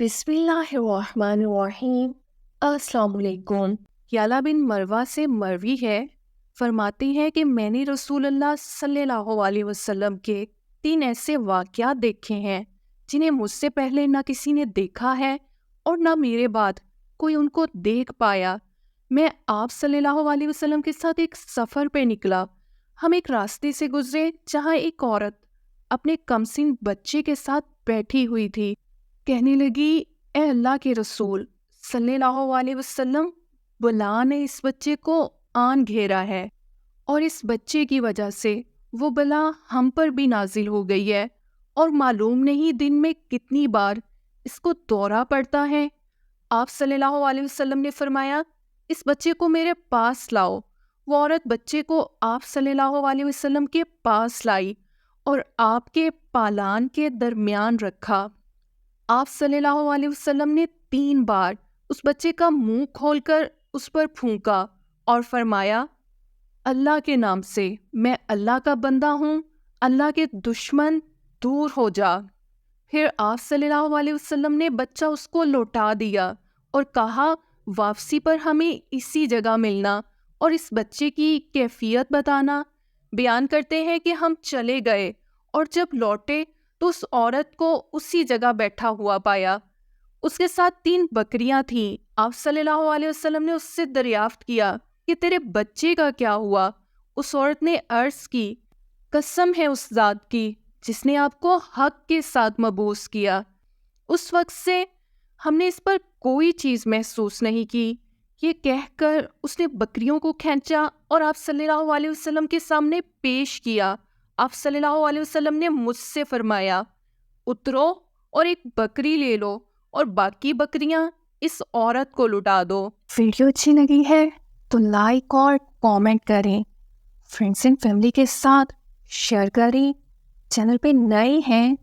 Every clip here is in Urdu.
بسم اللہ الرحمن الرحیم۔ السلام علیکم۔ یالا بن مروہ سے مروی ہے، فرماتے ہیں کہ میں نے رسول اللہ صلی اللہ علیہ وسلم کے 3 ایسے واقعات دیکھے ہیں جنہیں مجھ سے پہلے نہ کسی نے دیکھا ہے اور نہ میرے بعد کوئی ان کو دیکھ پایا۔ میں آپ صلی اللہ علیہ وسلم کے ساتھ ایک سفر پہ نکلا۔ ہم ایک راستے سے گزرے جہاں ایک عورت اپنے کمسن بچے کے ساتھ بیٹھی ہوئی تھی۔ کہنے لگی، اے اللہ کے رسول صلی اللہ علیہ وسلم، بلا نے اس بچے کو آن گھیرا ہے اور اس بچے کی وجہ سے وہ بلا ہم پر بھی نازل ہو گئی ہے، اور معلوم نہیں دن میں کتنی بار اس کو دورہ پڑتا ہے۔ آپ صلی اللہ علیہ وسلم نے فرمایا، اس بچے کو میرے پاس لاؤ۔ وہ عورت بچے کو آپ صلی اللہ علیہ وسلم کے پاس لائی اور آپ کے پالان کے درمیان رکھا۔ آپ صلی اللہ علیہ وسلم نے 3 بار اس بچے کا منہ کھول کر اس پر پھونکا اور فرمایا، اللہ کے نام سے میں اللہ کا بندہ ہوں، اللہ کے دشمن دور ہو جا۔ پھر آپ صلی اللہ علیہ وسلم نے بچہ اس کو لوٹا دیا اور کہا، واپسی پر ہمیں اسی جگہ ملنا اور اس بچے کی کیفیت بتانا۔ بیان کرتے ہیں کہ ہم چلے گئے اور جب لوٹے تو اس عورت کو اسی جگہ بیٹھا ہوا پایا۔ اس کے ساتھ 3 بکریاں تھیں۔ آپ صلی اللہ علیہ وسلم نے اس سے دریافت کیا کہ تیرے بچے کا کیا ہوا؟ اس عورت نے عرض کی، قسم ہے اس ذات کی جس نے آپ کو حق کے ساتھ مبعوث کیا۔ اس وقت سے ہم نے اس پر کوئی چیز محسوس نہیں کی۔ یہ کہہ کر اس نے بکریوں کو کھینچا اور آپ صلی اللہ علیہ وسلم کے سامنے پیش کیا۔ آپ صلی اللہ علیہ وسلم نے مجھ سے فرمایا، اترو اور ایک بکری لے لو اور باقی بکریاں اس عورت کو لٹا دو۔ ویڈیو اچھی لگی ہے تو لائک اور کامنٹ کریں، فرینڈس اینڈ فیملی کے ساتھ شیئر کریں، چینل پہ نئے ہیں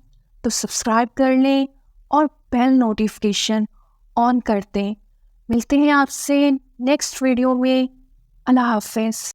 تو سبسکرائب کر لیں اور بیل نوٹیفیکیشن آن کر دیں۔ ملتے ہیں آپ سے نیکسٹ ویڈیو میں۔ اللہ حافظ۔